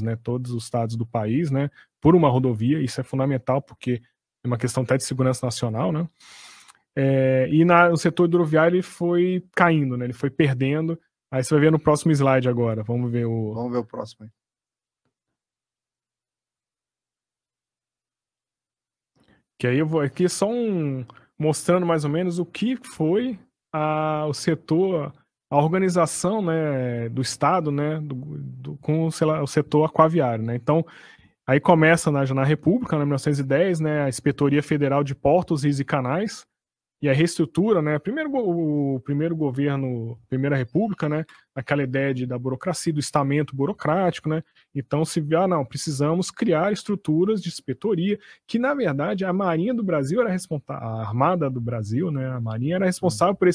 né, todos os estados do país, né, por uma rodovia. Isso é fundamental porque é uma questão até de segurança nacional, né? E no setor hidroviário ele foi caindo, né? Ele foi perdendo. Aí você vai ver no próximo slide agora. Vamos ver o próximo aí. Que aí eu vou aqui só mostrando mais ou menos o que foi o setor, a organização, né, do Estado, né, com o setor aquaviário, né? Então, aí começa já na República, né, 1910, né, a Inspetoria Federal de Portos, Rios e Canais, e a reestrutura, né, o primeiro governo, Primeira República, né, aquela ideia da burocracia, do estamento burocrático, né, então se viu, não, precisamos criar estruturas de inspetoria, que na verdade a Marinha do Brasil era responsável, a Armada do Brasil, né, a Marinha era responsável por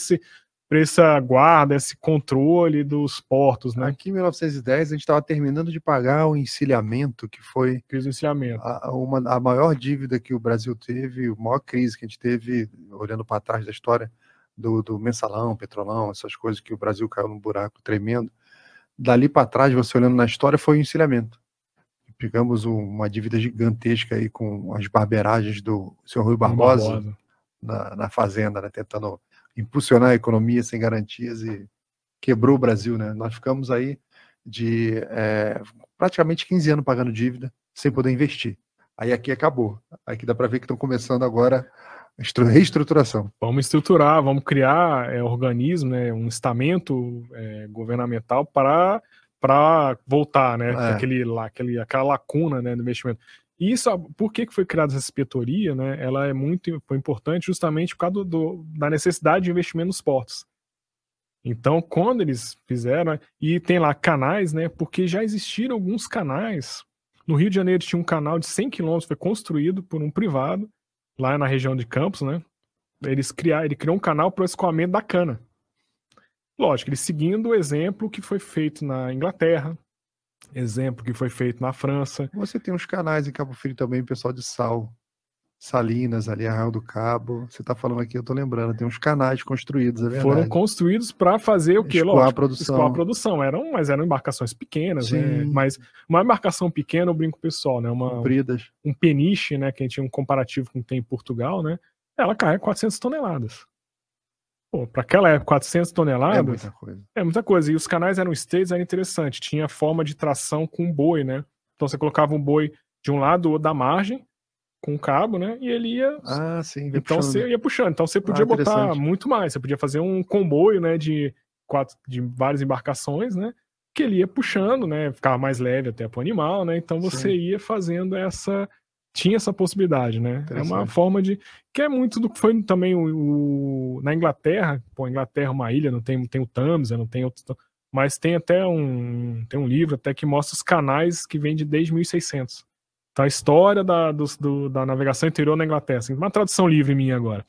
essa guarda, esse controle dos portos, né. Aqui em 1910 a gente estava terminando de pagar o encilhamento, que foi a maior dívida que o Brasil teve, a maior crise que a gente teve, olhando para trás da história do mensalão, petrolão, essas coisas que o Brasil caiu num buraco tremendo. Dali para trás, você olhando na história, foi o encilhamento. Pegamos uma dívida gigantesca aí com as barbeiragens do senhor Rui Barbosa. Na fazenda, né, tentando impulsionar a economia sem garantias, e quebrou o Brasil, né? Nós ficamos aí de praticamente 15 anos pagando dívida sem poder investir. Aí aqui acabou. Aqui dá para ver que estão começando agora a reestruturação. Vamos estruturar, vamos criar organismo, né, um estamento governamental para voltar, né, aquela lacuna, né, do investimento. E isso, por que foi criada essa inspetoria, né? Ela foi importante justamente por causa da necessidade de investimento nos portos. Então, quando eles fizeram, e tem lá canais, né? Porque já existiram alguns canais. No Rio de Janeiro tinha um canal de 100 quilômetros, foi construído por um privado, lá na região de Campos, né? Ele criou um canal para o escoamento da cana. Lógico, ele seguindo o exemplo que foi feito na Inglaterra, exemplo que foi feito na França. Você tem uns canais em Cabo Frio também, pessoal de Salinas, ali, Arraial do Cabo. Você está falando aqui, eu estou lembrando, tem uns canais construídos, é verdade. Foram construídos para fazer o quê? Escoar a produção. Escoar a produção. Mas eram embarcações pequenas, né? Mas uma embarcação pequena, eu brinco com o pessoal, né? Compridas. Um peniche, né? Que a gente tinha um comparativo com o que tem em Portugal, né? Ela carrega 400 toneladas. Pô, para aquela época, 400 toneladas... É muita coisa. É muita coisa. E os canais eram estreitos, era interessante. Tinha forma de tração com boi, né? Então você colocava um boi de um lado ou da margem, com um cabo, né? E ele ia... sim, então puxando. você ia puxando. Então você podia botar muito mais. Você podia fazer um comboio, né? De várias embarcações, né? Que ele ia puxando, né? Ficava mais leve até pro animal, né? Então você ia fazendo tinha essa possibilidade, né? É uma forma que é muito do que foi também na Inglaterra. Pô, a Inglaterra é uma ilha, não tem o Thames, não tem outro, mas tem até tem um livro até que mostra os canais que vem desde 1600. Então a história da navegação interior na Inglaterra, assim, uma tradução livre minha agora.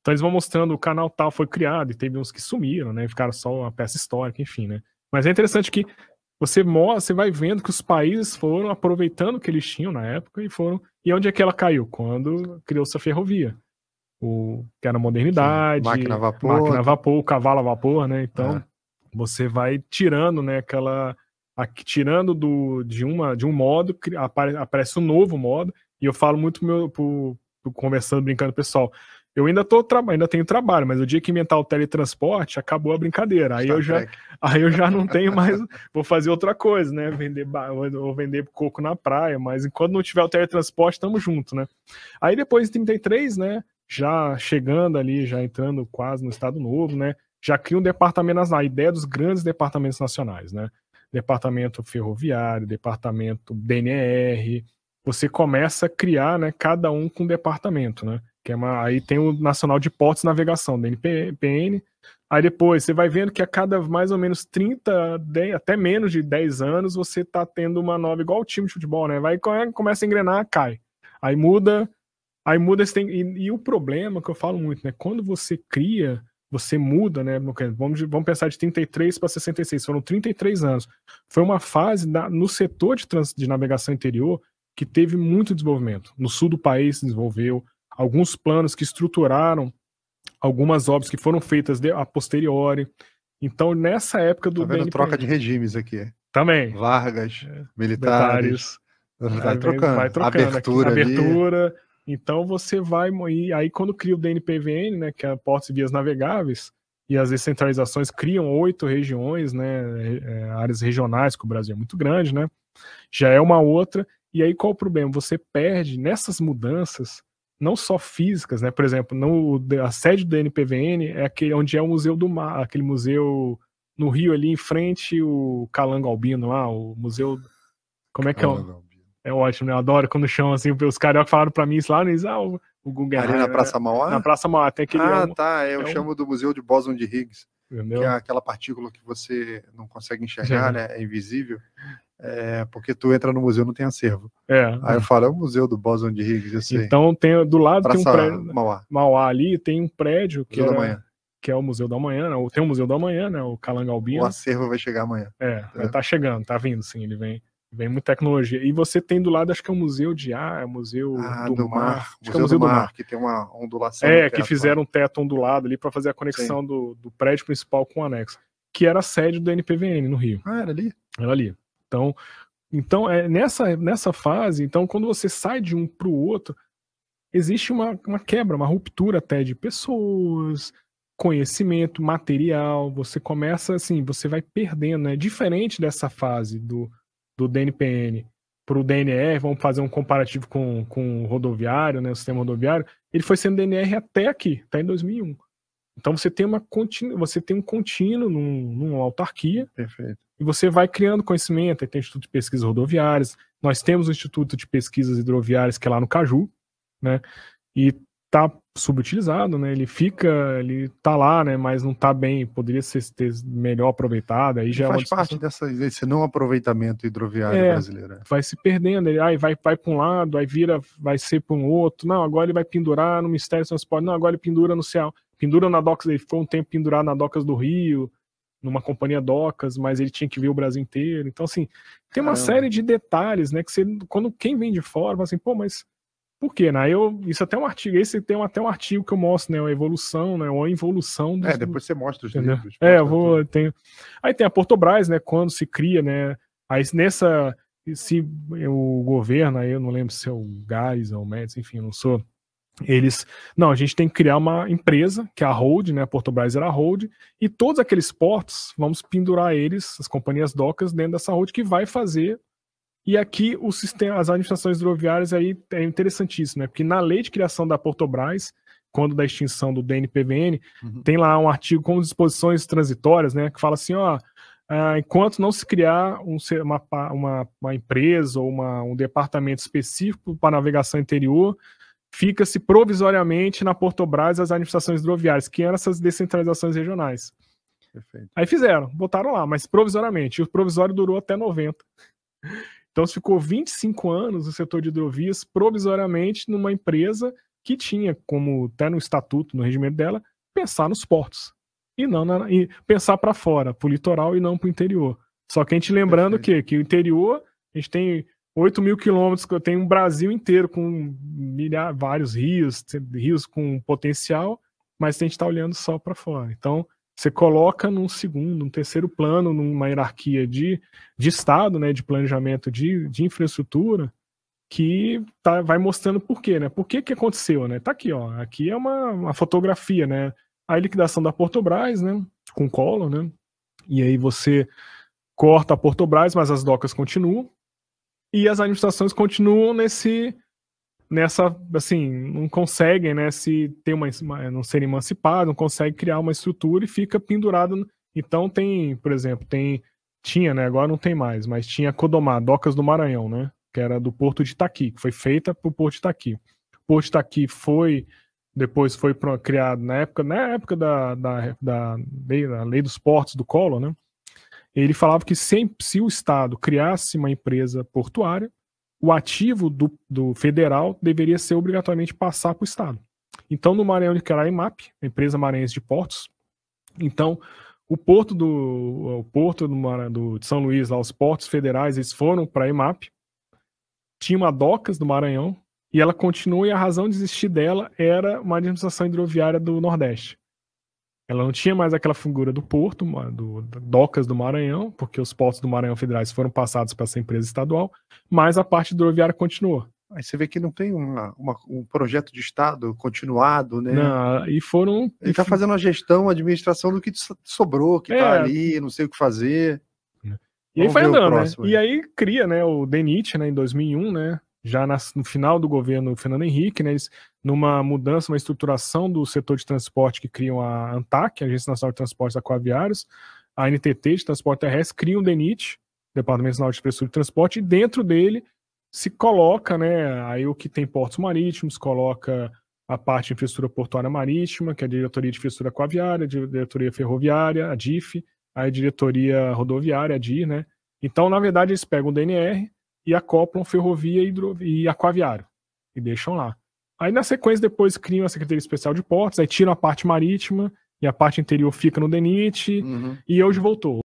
Então eles vão mostrando o canal tal foi criado, e teve uns que sumiram, né? Ficaram só uma peça histórica, enfim, né? Mas é interessante que você vai vendo que os países foram aproveitando o que eles tinham na época e onde é que ela caiu? Quando criou-se a ferrovia. Que era a modernidade, máquina a vapor, o cavalo a vapor, né? Então, você vai tirando, né, tirando de um modo, aparece um novo modo, e eu falo muito conversando, brincando, pessoal, eu ainda tenho trabalho, mas o dia que inventar o teletransporte, acabou a brincadeira. Aí eu já não tenho mais, vou fazer outra coisa, né? Vender coco na praia, mas enquanto não tiver o teletransporte, estamos juntos, né? Aí depois de 33, né? Já chegando ali, já entrando quase no Estado Novo, né? Já cria um departamento, a ideia dos grandes departamentos nacionais, né? Departamento ferroviário, departamento DNR. Você começa a criar, né? Cada um com um departamento, né? Aí tem o Nacional de Portos e Navegação, DNPN. Aí depois você vai vendo que a cada mais ou menos 10, até menos de 10 anos, você está tendo uma nova, igual o time de futebol, né? Começa a engrenar, cai. Aí muda, e o problema que eu falo muito, né? Quando você cria, você muda, né? Vamos pensar de 33 para 66, foram 33 anos. Foi uma fase no setor de navegação interior que teve muito desenvolvimento. No sul do país se desenvolveu, alguns planos que estruturaram algumas obras que foram feitas a posteriori. Então, nessa época do DNPN... troca de regimes aqui. Também. Vargas, militares. Vai trocando. Abertura. Então você vai. E aí, quando cria o DNPVN, né, que é Portos e Vias Navegáveis, e as descentralizações criam 8 regiões, né, áreas regionais, que o Brasil é muito grande, né? Já é uma outra. E aí, qual o problema? Você perde nessas mudanças, não só físicas, né? Por exemplo, a sede do DNPVN é aquele onde é o Museu do Mar, aquele museu no Rio, ali em frente, o Calango Albino lá, o museu. Como é que é? É ótimo, né? Eu adoro quando chamam assim, os cariocas falaram pra mim isso lá, o Guggenheim. Ali na Praça Mauá? Na Praça Mauá, tem aquele. Eu chamo do Museu de Bóson de Higgs. Entendeu? Que é aquela partícula que você não consegue enxergar, né? É invisível. Porque tu entra no museu, não tem acervo. Aí eu falo, é o Museu do Bóson de Higgs, eu sei. Então do lado Praça tem um prédio. Mauá ali tem um prédio que é o Museu da Manhã, né? Tem o Museu da Manhã, né? O Calango Albino. O acervo vai chegar amanhã. Vai estar chegando, tá vindo, sim, ele vem muita tecnologia. E você tem do lado, acho que é o Museu de Ar, Museu do Mar. Acho que é o Museu do Mar, que tem uma ondulação. Que fizeram um teto ondulado ali para fazer a conexão do prédio principal com o anexo, que era a sede do NPVN no Rio. Era ali? Era ali. Então nessa fase, então, quando você sai de um para o outro, existe uma quebra, uma ruptura até de pessoas, conhecimento, material. Você começa assim, você vai perdendo, né? Diferente dessa fase do DNPN para o DNR, vamos fazer um comparativo com o rodoviário, né, o sistema rodoviário, ele foi sendo DNR até aqui, até em 2001. Então você tem um contínuo numa autarquia. Perfeito. E você vai criando conhecimento. Aí tem o Instituto de Pesquisas Rodoviárias, nós temos o Instituto de Pesquisas Hidroviárias, que é lá no Caju, né, e tá subutilizado, né? Ele tá lá, né? Mas não tá bem, poderia ser melhor aproveitado. Aí já faz parte desse não aproveitamento hidroviário brasileiro. Vai se perdendo, aí vai para um lado, aí vai ser para um outro. Não, agora ele vai pendurar no Ministério do Transporte. Não, agora ele pendura no céu. Pendura na Docas, ele ficou um tempo pendurado na Docas do Rio, numa companhia Docas, mas ele tinha que ver o Brasil inteiro. Então, assim, tem uma série de detalhes, né? Que quem vem de fora, fala assim, pô, mas por quê, né? Isso até um artigo, até um artigo que eu mostro, né? A evolução, né? Ou a involução dos... depois você mostra os livros. Aí tem a Portobras, né? Quando se cria, né? Aí se o governo, aí eu não lembro se é o Gás ou o Médici, enfim, não sou... a gente tem que criar uma empresa, que é a Hold, né? A Portobras era a Hold, e todos aqueles portos, vamos pendurar eles, as companhias docas, dentro dessa Hold, que vai fazer. E aqui as administrações hidroviárias aí é interessantíssimo, né? Porque na lei de criação da Portobras, quando da extinção do DNPVN, tem lá um artigo com disposições transitórias, né? Que fala assim, enquanto não se criar uma empresa ou um departamento específico para navegação interior, fica-se provisoriamente na Portobras as administrações hidroviárias, que eram essas descentralizações regionais. Perfeito. Aí botaram lá, mas provisoriamente. E o provisório durou até 90. Então, ficou 25 anos o setor de hidrovias provisoriamente numa empresa que tinha como, até no estatuto, no regimento dela, pensar nos portos. E não e pensar para fora, para o litoral e não para o interior. Só que a gente lembrando que o interior, a gente tem 8 mil quilômetros, tem um Brasil inteiro com vários rios com potencial, mas a gente está olhando só para fora. Então, você coloca num terceiro plano, numa hierarquia de Estado, né, de planejamento de infraestrutura, que vai mostrando por quê, né? Por que aconteceu, né? Tá aqui, ó. Aqui é uma fotografia, né? A liquidação da Portobras, né? Com Collor, né? E aí você corta a Portobras, mas as docas continuam. E as administrações continuam nessa, assim, não conseguem, né, não serem emancipados, não conseguem criar uma estrutura e fica pendurado. Então por exemplo, tinha, né, agora não tem mais, mas tinha a Codomar, Docas do Maranhão, né, que era do Porto de Itaqui, que foi feita para o Porto de Itaqui. O Porto de Itaqui depois foi criado na época da lei dos portos do Collor, né, ele falava que se o Estado criasse uma empresa portuária, o ativo do federal deveria ser obrigatoriamente passar para o Estado. Então, no Maranhão de Caraimap, a empresa maranhense de portos, então, o porto de São Luís, lá, os portos federais, eles foram para a EMAP, tinha uma Docas do Maranhão, e ela continua, e a razão de existir dela era uma administração hidroviária do Nordeste. Ela não tinha mais aquela figura do porto, do Docas do Maranhão, porque os portos do Maranhão Federais foram passados para essa empresa estadual, mas a parte hidroviária continuou. Aí você vê que não tem um projeto de Estado continuado, né? Não, e foram... Ele está fazendo a gestão, a administração do que sobrou, que está ali, não sei o que fazer. E aí foi andando, né? E aí cria, né, o DENIT, né, em 2001, né, já no final do governo Fernando Henrique, né, eles, numa mudança, uma estruturação do setor de transporte, que criam a ANTAC, a Agência Nacional de Transportes Aquaviários, a NTT de Transporte Terrestre, criam o DENIT, Departamento Nacional de Infraestrutura de Transporte, e dentro dele se coloca, né, aí o que tem portos marítimos, coloca a parte de infraestrutura portuária marítima, que é a Diretoria de Infraestrutura Aquaviária, a Diretoria Ferroviária, a DIF, a Diretoria Rodoviária, a DIR, né? Então, na verdade, eles pegam o DNR e acoplam ferrovia e aquaviário e deixam lá. Aí, na sequência, depois criam a Secretaria Especial de Portos, aí tiram a parte marítima e a parte interior fica no DENIT, e hoje voltou.